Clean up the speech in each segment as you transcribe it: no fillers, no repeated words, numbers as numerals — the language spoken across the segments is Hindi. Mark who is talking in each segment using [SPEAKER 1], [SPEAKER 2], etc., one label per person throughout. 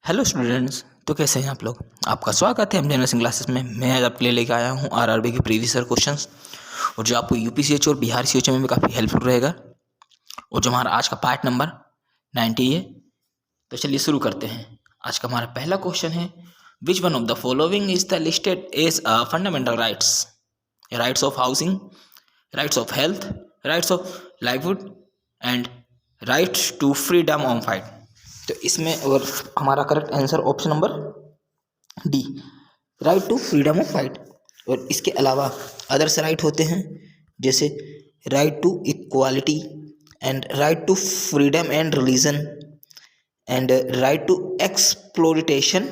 [SPEAKER 1] Hello students. तो कैसे हैं आप लोग। आपका स्वागत है हम नर्सिंग क्लासेस में। मैं आज आपके लिए लेकर आया हूं आरआरबी के प्रीवियस ईयर क्वेश्चंस और जो आपको यूपीसीएच और बिहार सीएचओ में भी काफ़ी हेल्पफुल रहेगा। और जो हमारा आज का पार्ट नंबर 90 है। तो चलिए शुरू करते हैं। आज का हमारा पहला क्वेश्चन है, which one of the following is the listed as a fundamental rights? Rights of housing, rights of health, rights of livelihood and rights to freedom of fight. तो इसमें और हमारा correct answer option number D, right to freedom of fight. और इसके अलावा अदर्स राइट होते हैं जैसे right to equality and right to freedom and religion and right to exploitation.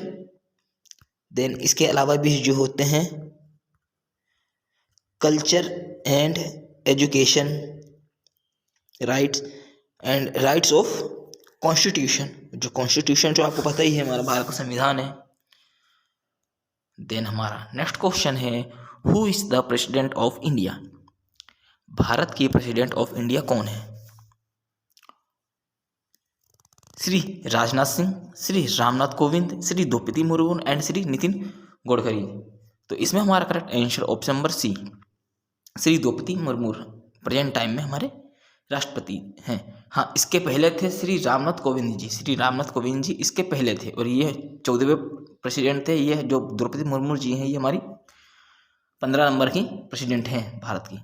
[SPEAKER 1] Then इसके अलावा भी जो होते हैं culture and education rights and rights of constitution. जो कॉन्स्टिट्यूशन जो आपको पता ही है हमारा भारत का संविधान है। देन हमारा नेक्स्ट क्वेश्चन है, who is the president of India? Bharat के प्रेसिडेंट ऑफ इंडिया कौन है? श्री राजनाथ सिंह, श्री रामनाथ कोविंद, श्री द्रौपदी मुर्मू एंड श्री नितिन गडकरी। तो इसमें हमारा correct answer option number C, Shri Droupadi Murmu present time में हमारे राष्ट्रपति हैं। हाँ, इसके पहले थे श्री रामनाथ कोविंद जी। श्री रामनाथ कोविंद जी इसके पहले थे और ये 14वें प्रेसिडेंट थे। ये जो द्रौपदी मुर्मू जी हैं ये हमारी 15 नंबर की प्रेसिडेंट हैं भारत की।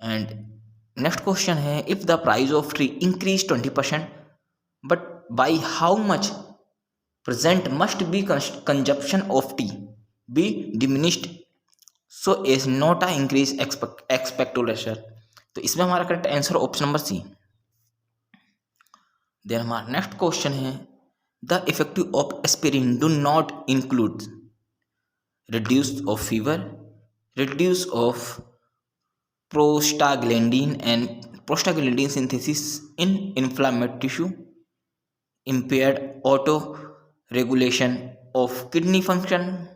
[SPEAKER 1] एंड नेक्स्ट क्वेश्चन है, if the price of tree increase 20% but by how much present must be consumption of tea be diminished so as not a increase expected. तो इसमें हमारा correct answer option number C. Then हमारा नेक्स्ट क्वेश्चन है, the effective of aspirin do not include reduce of fever, reduce of prostaglandin and prostaglandin synthesis in inflammatory tissue, impaired auto regulation of kidney function,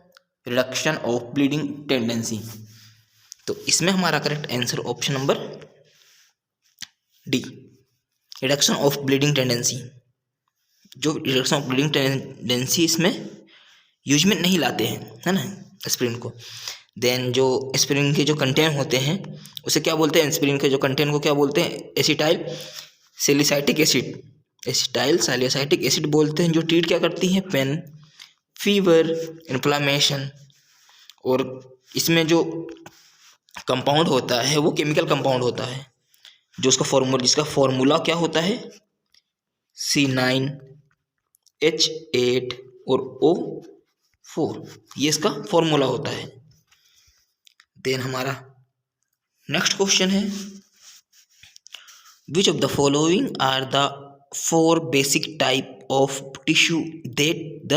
[SPEAKER 1] reduction of bleeding tendency। तो इसमें हमारा correct answer option number D, reduction of bleeding tendency. जो रिडक्शन ऑफ ब्लीडिंग टेंडेंसी इसमें यूज में नहीं लाते हैं, है ना, एस्पिरिन को। देन जो एस्पिरिन के जो कंटेंट होते हैं उसे क्या बोलते हैं? एस्पिरिन के जो कंटेंट को क्या बोलते हैं? Acetyl salicylic acid, acetyl salicylic acid बोलते हैं। जो ट्रीट क्या करती है? Pain, fever, inflammation. और इसमें जो कंपाउंड होता है वो केमिकल कंपाउंड होता है जो उसका फॉर्मूला, जिसका फॉर्मूला क्या होता है? C9H8 और O4, ये इसका फॉर्मूला होता है। देन हमारा नेक्स्ट क्वेश्चन है, which of the following are the 4 basic type of tissue that the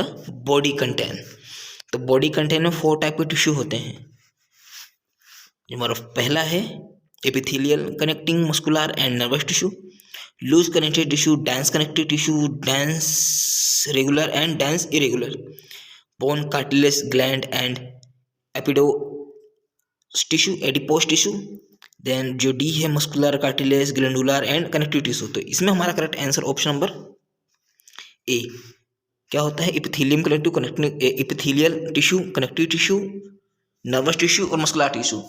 [SPEAKER 1] body contain? तो बॉडी कंटेन में 4 टाइप के टिश्यू होते हैं। जो हमारा पहला है epithelial, connecting muscular and nervous tissue, loose connected tissue, dense connective tissue, dense regular and dense irregular, bone cartilage gland and एपिडोस टिश्यू, एडिपोस टिश्यू। देन जो डी है muscular, cartilage, glandular and connective tissue. तो इसमें हमारा correct answer option number A क्या होता है? Epithelium connective connective epithelial tissue, connective tissue, nervous tissue और मस्कुलर टिश्यू।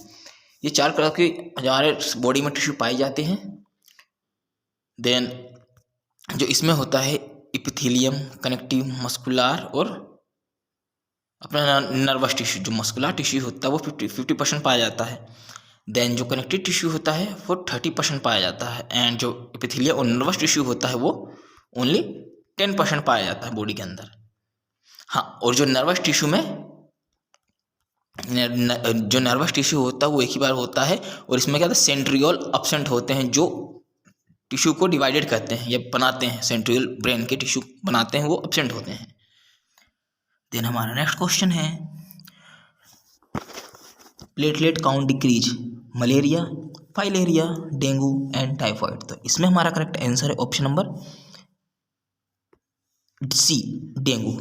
[SPEAKER 1] ये 4 तरह के हमारे बॉडी में टिश्यू पाए जाते हैं। देन जो इसमें होता है एपिथेलियम, कनेक्टिव, मस्कुलर और अपना नर्वस टिश्यू। जो मस्कुलर टिश्यू होता है वो 50% पाया जाता है। देन जो कनेक्टिव टिश्यू होता है वो 30% पाया जाता है। एंड जो एपिथेलियम और नर्वस टिश्यू होता है वो ओनली 10% पाया जाता है बॉडी के अंदर। हाँ, और जो नर्वस टिश्यू में जो नर्वस टिश्यू होता है वो एक ही बार होता है। और इसमें क्या होता है? सेंट्रियोल एब्सेंट होते हैं जो टिश्यू को डिवाइडेड करते हैं या बनाते हैं। सेंट्रियल ब्रेन के टिश्यू बनाते हैं वो एब्सेंट होते हैं। देन हमारा नेक्स्ट क्वेश्चन है, platelet count decrease malaria, filaria, dengue and typhoid. तो इसमें हमारा करेक्ट आंसर है option number C, dengue.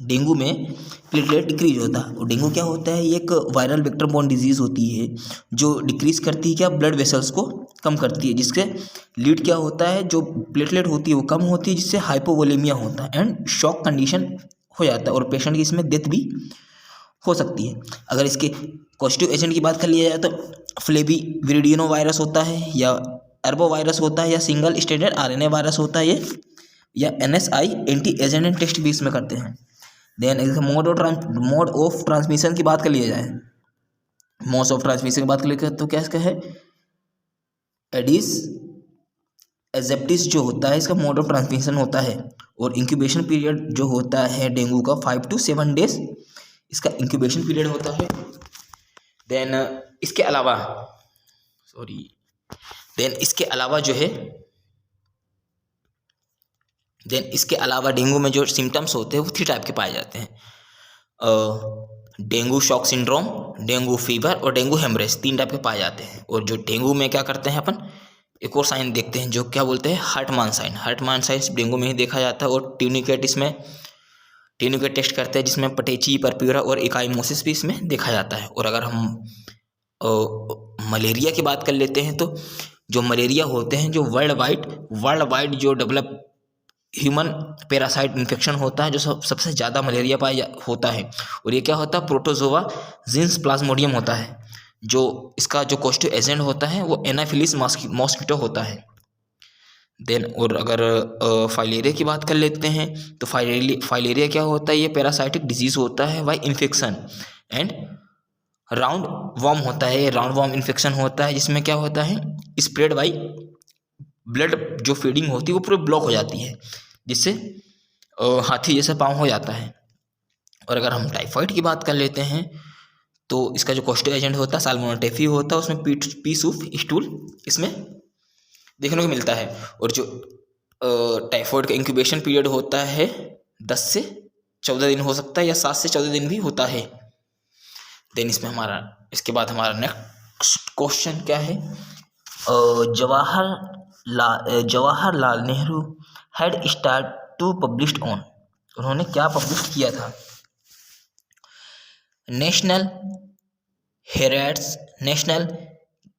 [SPEAKER 1] Dengue में प्लेटलेट डिक्रीज होता है। और डेंगू क्या होता है, ये एक वायरल वेक्टर बॉर्न डिजीज़ होती है जो डिक्रीज करती है क्या, ब्लड वेसल्स को कम करती है, जिसके लीड क्या होता है, जो प्लेटलेट होती है वो कम होती है, जिससे हाइपोवोलेमिया होता है एंड शॉक कंडीशन हो जाता है और पेशेंट की इसमें डेथ भी हो सकती है। अगर इसके पॉजिटिव एजेंट की बात कर लिया जाए तो फ्लेविरिडिनो वायरस होता है, या एर्बो वायरस होता है, या सिंगल स्ट्रैंडेड आरएनए वायरस होता है ये, या एनएसआई एंटी एजेंट टेस्ट भी इसमें करते हैं। देन मोड ऑफ ट्रांसमिशन की बात कर लिया जाए, मोड ऑफ ट्रांसमिशन की बात कर लिया तो क्या इसका है, एडिस एजेप्टिस जो होता है इसका मोड ऑफ ट्रांसमिशन होता है। और इंक्यूबेशन पीरियड जो होता है डेंगू का 5 to 7 डेज इसका इंक्यूबेशन पीरियड होता है। देन इसके अलावा डेंगू में जो सिम्टम्स होते हैं वो 3 टाइप के पाए जाते हैं, dengue shock syndrome, dengue fever और डेंगू हेमरेज, 3 टाइप के पाए जाते हैं। और जो डेंगू में क्या करते हैं अपन, एक और साइन देखते हैं जो क्या बोलते हैं, हर्टमान साइन डेंगू में ही देखा जाता है। और ट्यूनिकेट टेस्ट करते हैं जिसमें पटेची, परप्यूरा और इकाइमोसिस भी इसमें देखा जाता है। और अगर हम मलेरिया की बात कर लेते हैं तो जो मलेरिया होते हैं, जो वर्ल्ड वाइड जो डेवलप ह्यूमन पैरासाइट इन्फेक्शन होता है, जो सबसे ज़्यादा मलेरिया होता है। और ये क्या होता है, प्रोटोजोआ जिन्स प्लाज्मोडियम होता है। जो इसका जो कॉस्टिव एजेंट होता है वो एनाफिलिस मॉस्किटो होता है। देन और अगर फाइलेरिया की बात कर लेते हैं तो फाइलेरिया क्या होता है, ये पैरासाइटिक डिजीज़ होता है bye infection and round warm होता है। राउंड वॉर्म इन्फेक्शन होता है जिसमें क्या होता है, स्प्रेड बाई ब्लड, जो फीडिंग होती है वो पूरी ब्लॉक हो जाती है, जिससे हाथी जैसा पाँव हो जाता है। और अगर हम टाइफाइड की बात कर लेते हैं तो इसका जो कॉस्टिव एजेंट होता है साल्मोनेला टाइफी होता है, उसमें पीस ऑफ स्टूल इसमें देखने को मिलता है। और जो टाइफाइड का इंक्यूबेशन पीरियड होता है 10 से 14 दिन हो सकता है, या 7 से 14 दिन भी होता है। देन इसके बाद हमारा नेक्स्ट क्वेश्चन क्या है, Jawaharlal Nehru had start to published on, उन्होंने क्या पब्लिश किया था, national heralds, national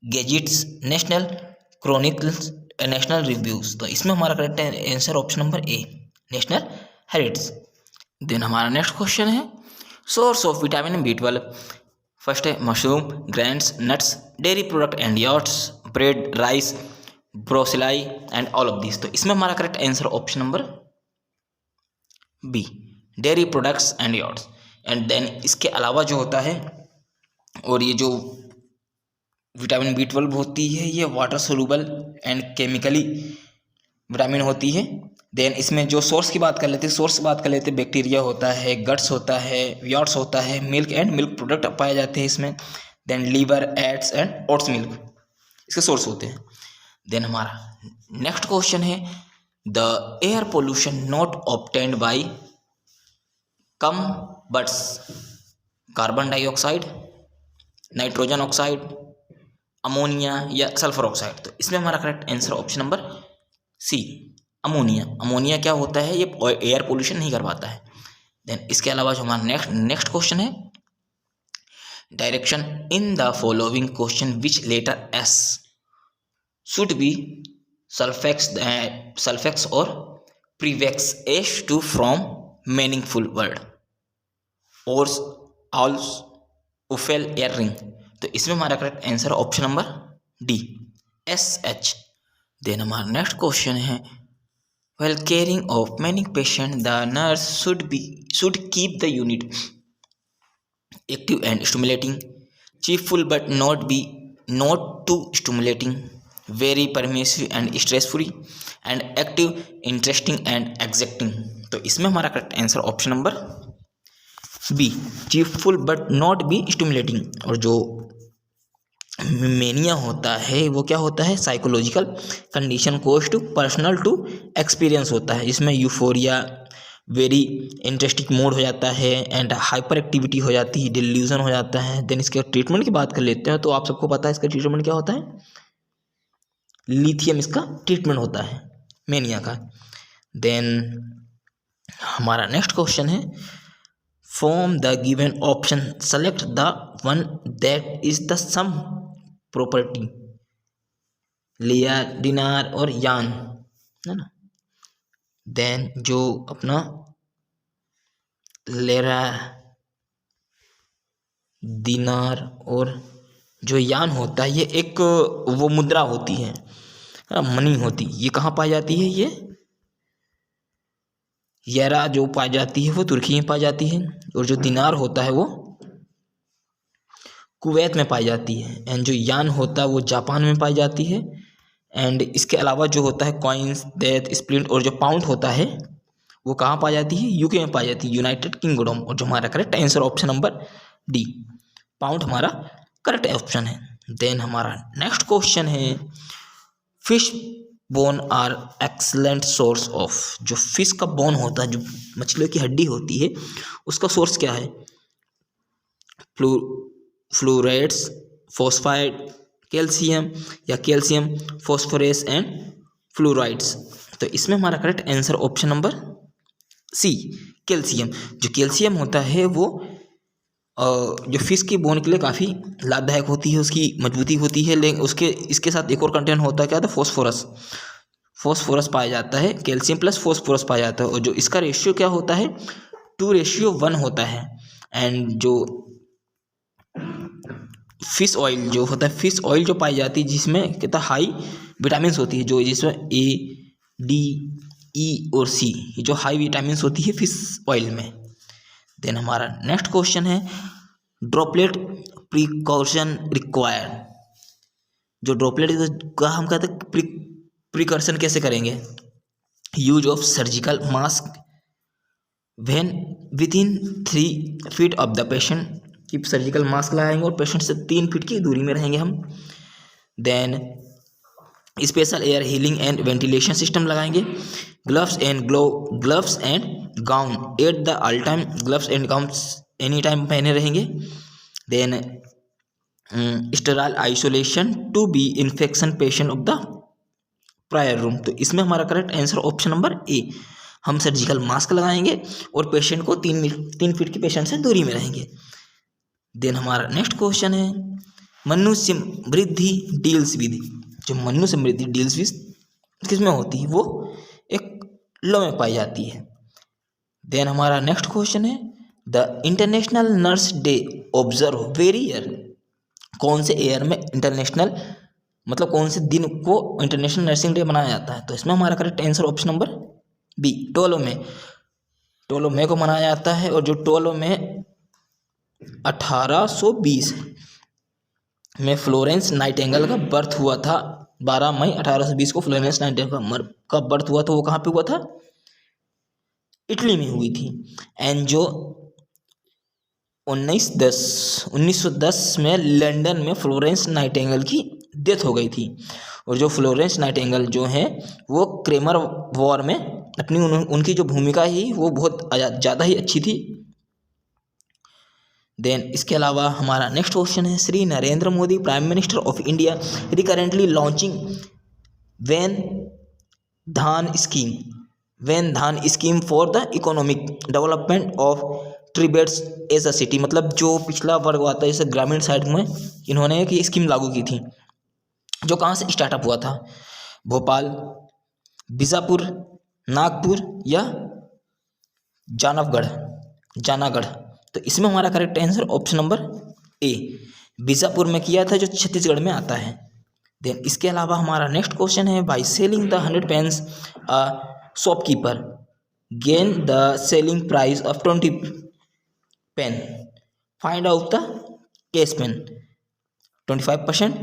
[SPEAKER 1] gazettes, national chronicles, national reviews. तो इसमें हमारा correct answer option number A, national heritage. Then हमारा नेक्स्ट क्वेश्चन है source of vitamin B12। First है mushroom, grains, nuts, dairy product and yards, bread, rice, broccoli and all of this. तो इसमें हमारा correct answer option number B, dairy products and yards. And then इसके अलावा जो होता है, और ये जो विटामिन B12 होती है ये water soluble and chemically vitamin होती है। देन इसमें जो सोर्स की बात कर लेते हैं, बैक्टीरिया होता है, गट्स होता है, यार्ड्स होता है, मिल्क एंड मिल्क प्रोडक्ट पाए जाते हैं इसमें। Then liver, AIDS and oats milk इसके सोर्स होते हैं। देन हमारा नेक्स्ट क्वेश्चन है the air pollution not obtained by come butts, carbon dioxide, nitrogen oxide, ammonia या सल्फर ऑक्साइड। तो इसमें हमारा correct answer option number C, ammonia. Ammonia क्या होता है, ये एयर पोल्यूशन नहीं कर पाता है। देन इसके अलावा जो हमारा नेक्स्ट क्वेश्चन है, direction in the following question which letter S should be suffix और prefix S to from meaningful word, ores, awls, उफेल या रिंग। तो इसमें हमारा correct answer option number D, SH। Then हमारा नेक्स्ट क्वेश्चन है while caring of many patients the nurse should keep the unit active and stimulating, cheerful but not too stimulating, very permissive and stress free, and active, interesting and exacting। तो इसमें हमारा correct answer option number B, cheerful but not be stimulating. और जो मेनिया होता है वो क्या होता है, psychological condition cost personal to experience होता है, जिसमें यूफोरिया, वेरी इंटरेस्टिंग मोड हो जाता है एंड हाइपर एक्टिविटी हो जाती है, डिल्यूजन हो जाता है। देन इसके ट्रीटमेंट की बात कर लेते हैं तो आप सबको पता है इसका ट्रीटमेंट क्या होता है, लिथियम इसका ट्रीटमेंट होता है मेनिया का। देन हमारा नेक्स्ट क्वेश्चन है from the given option select the one that is the sum property. लिया, दिनार और यान, है ना। देन जो अपना लेरा, दिनार और जो यान होता है, ये एक वो मुद्रा होती है, मनी होती। ये कहाँ पाई जाती है? ये येरा जो पाई जाती है वो तुर्की में पाई जाती है, और जो दिनार होता है वो कुवैत में पाई जाती है, एंड जो यान होता है वो जापान में पाई जाती है। एंड इसके अलावा जो होता है कॉइन्स, डेथ, स्प्लिंट और जो पाउंड होता है वो कहाँ पाई जाती है? यूके में पाई जाती है, यूनाइटेड किंगडम। और जो हमारा correct answer option number D, pound हमारा करेक्ट ऑप्शन है। देन हमारा नेक्स्ट क्वेश्चन है, fish bone are excellent source of. जो फिश का बोन होता है, जो मछलियों की हड्डी होती है, उसका सोर्स क्या है? फ्लोराइड्स, फॉस्फाइड, कैल्शियम या कैल्शियम, फॉस्फोरस एंड फ्लोराइड्स। तो इसमें हमारा correct answer option number C, calcium. जो कैल्शियम होता है वो जो फिश की बोन के लिए काफ़ी लाभदायक होती है, उसकी मजबूती होती है। लेकिन इसके साथ एक और कंटेंट होता है, क्या था? फॉस्फोरस पाया जाता है, कैल्शियम प्लस फॉस्फोरस पाया जाता है। और जो इसका रेशियो क्या होता है? 2:1 होता है। एंड जो फिश ऑयल जो होता है, फिश ऑयल जो पाई जाती है, जिसमें कितना हाई विटामिन होती है, जो जिसमें ए, डी, ई और सी, जो हाई विटामिन होती है फिश ऑयल में। देन हमारा नेक्स्ट क्वेश्चन है, ड्रॉपलेट प्रिकॉशन रिक्वायर्ड। जो ड्रॉपलेट का हम कहते हैं प्रिकॉशन कैसे करेंगे? Use of surgical mask when with in 3 feet of the patient. कि सर्जिकल मास्क लगाएंगे और पेशेंट से 3 फीट की दूरी में रहेंगे हम। Then special air healing and ventilation system लगाएंगे। Gloves and gown at the all time, gloves and gown any time पहने रहेंगे। Then sterile isolation to be infection patient of the prior room. तो इसमें हमारा correct answer option number A, हम सर्जिकल मास्क लगाएंगे और पेशेंट को 3 फीट के पेशेंट से दूरी में रहेंगे। देन हमारा नेक्स्ट क्वेश्चन है, मनुष्य समृद्धि डील्स विद। जो मनुष्य समृद्धि डील्स विद किसमें होती है? वो एक लॉ में पाई जाती है। देन हमारा नेक्स्ट क्वेश्चन है, the international nurse day observe very year. कौन से ईयर में इंटरनेशनल, मतलब कौन से दिन को इंटरनेशनल नर्सिंग डे मनाया जाता है? तो इसमें हमारा correct answer option number B, 12 मई को मनाया जाता है। और जो 12 मई 1820 में फ्लोरेंस नाइटिंगेल का बर्थ हुआ था। 12 मई 1820 को फ्लोरेंस नाइटिंगेल का बर्थ हुआ था। वो कहाँ पे हुआ था? इटली में हुई थी। एंड जो 1910 में लंदन में फ्लोरेंस नाइटिंगेल की डेथ हो गई थी। और जो फ्लोरेंस नाइटिंगेल जो है वो क्रेमर वॉर में अपनी उनकी जो भूमिका ही वो बहुत ज़्यादा ही अच्छी थी। देन इसके अलावा हमारा नेक्स्ट क्वेश्चन है, Shri Narendra Modi prime minister of India recurrently launching Van Dhan scheme for the economic development of tribals as a city. मतलब जो पिछला वर्ग आता है, जैसे ग्रामीण साइड में इन्होंने एक स्कीम लागू की थी, जो कहाँ से स्टार्टअप हुआ था? भोपाल, बीजापुर, नागपुर या जानागढ़। तो इसमें हमारा करेक्ट आंसर ऑप्शन नंबर ए, बीजापुर में किया था, जो छत्तीसगढ़ में आता है। देन इसके अलावा हमारा नेक्स्ट क्वेश्चन है, by selling the 100 pens shopkeeper gain the selling price of 20 pen, find out the cash pen. 25%,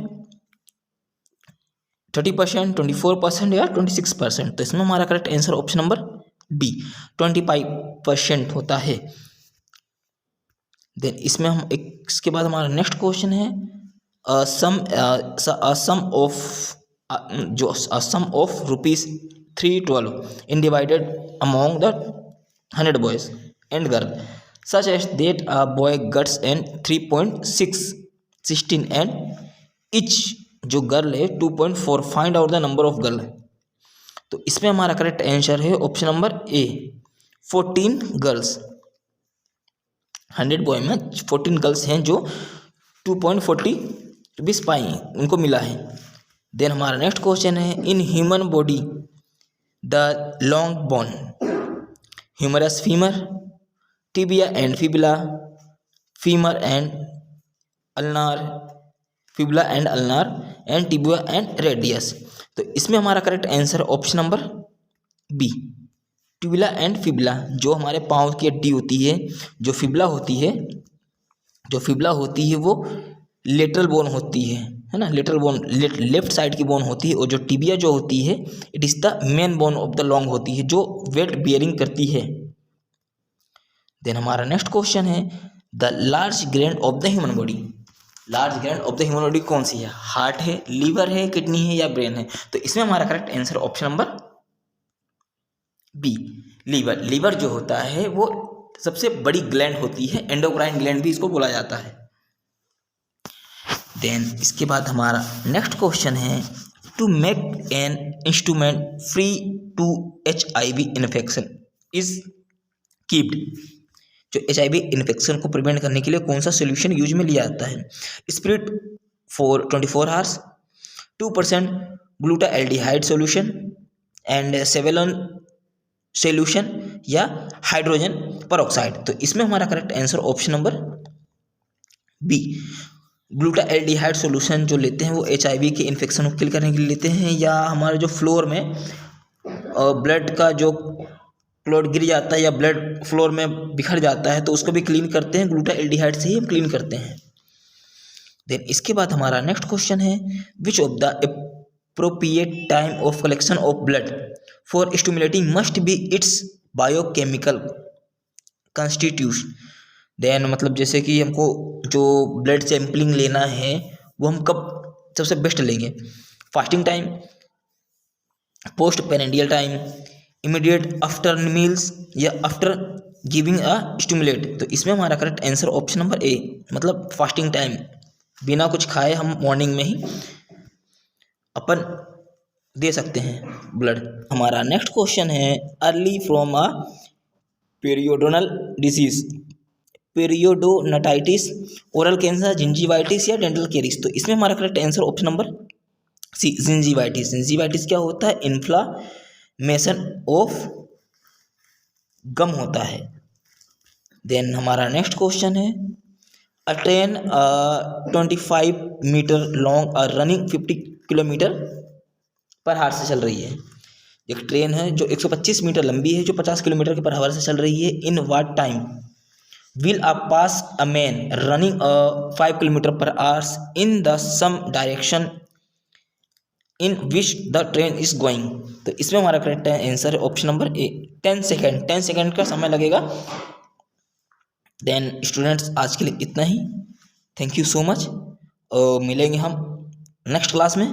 [SPEAKER 1] 30%, 24% या 26%। तो इसमें हमारा correct answer option number B, 25% होता है। देन इसमें हम इसके बाद हमारा नेक्स्ट क्वेश्चन है, sum of ₹312 in divided among the 100 boys and girl such as that a boy gets and 3.16 and each जो गर्ल है 2.4, find out the number of girl. तो इसमें हमारा करेक्ट आंसर है option number A, 14 girls. 100 boy में 14 गर्ल्स हैं जो 2.40 रुपीज़ पाई, उनको मिला है। देन हमारा नेक्स्ट क्वेश्चन है, in human body the long bone, humerus femur, tibia and fibula, femur and ulnar, fibula and ulnar and tibia and radius. तो इसमें हमारा correct answer option number B, tibia and fibula. जो हमारे पाँव की हड्डी होती है, जो फिबुला होती है वो लेटरल बोन होती है ना, लेटरल बोन लेफ्ट साइड की बोन होती है, और जो टिबिया जो होती है it is the main bone of the long होती है, जो वेट बियरिंग करती है। देन हमारा नेक्स्ट क्वेश्चन है, the large gland of the human body, large gland of the human body कौन सी है? हार्ट है, लीवर है, किडनी है या ब्रेन है? तो इसमें हमारा correct answer option number B, liver. Liver जो होता है वो सबसे बड़ी ग्लैंड होती है, एंडोक्राइन ग्लैंड भी इसको बोला जाता है। देन इसके बाद हमारा नेक्स्ट क्वेश्चन है, to make an instrument free to HIV infection is keeped. जो HIV इन्फेक्शन को प्रिवेंट करने के लिए कौन सा सोल्यूशन यूज में लिया जाता है? Spirit for 24 hours, 2% glutaraldehyde solution and Savlon solution, या हाइड्रोजन परऑक्साइड। तो इसमें हमारा correct answer option number B, glutaraldehyde solution जो लेते हैं वो HIV के इन्फेक्शन को किल करने के लिए लेते हैं, या हमारे जो फ्लोर में ब्लड का जो क्लॉट गिर जाता है या ब्लड फ्लोर में बिखर जाता है तो उसको भी क्लीन करते हैं, ग्लूटाएल्डिहाइड से ही हम क्लीन करते हैं। देन इसके बाद हमारा नेक्स्ट क्वेश्चन है, which of the appropriate time of collection of blood for stimulating must be its biochemical constitution. Then मतलब जैसे कि हमको जो ब्लड सैंपलिंग लेना है वो हम कब सबसे बेस्ट लेंगे? Fasting time, post prandial time, immediate after meals, या आफ्टर गिविंग अ स्टिमुलेट। तो इसमें हमारा करेक्ट आंसर ऑप्शन नंबर ए, मतलब फास्टिंग टाइम, बिना कुछ खाए हम मॉर्निंग में ही अपन दे सकते हैं ब्लड। हमारा नेक्स्ट क्वेश्चन है, early from a periodontal disease, periodontitis, oral cancer, gingivitis या डेंटल कैरिस। तो इसमें हमारा correct answer option number C, gingivitis. Gingivitis क्या होता है? इन्फ्लामेशन ऑफ गम होता है। देन हमारा नेक्स्ट क्वेश्चन है, अ ट्रेन 25 मीटर लॉन्ग और रनिंग 50 किलोमीटर पर आवर से चल रही है। एक ट्रेन है जो 125 मीटर लंबी है, जो 50 किलोमीटर के पर आवर से चल रही है। In what time will a pass a man running 5 kilometre per hours in the same direction in which the train is going. तो इसमें हमारा करेक्ट आंसर है option number A, 10 second. 10 second का समय लगेगा। देन स्टूडेंट्स आज के लिए इतना ही। Thank you so much. मिलेंगे हम नेक्स्ट क्लास में।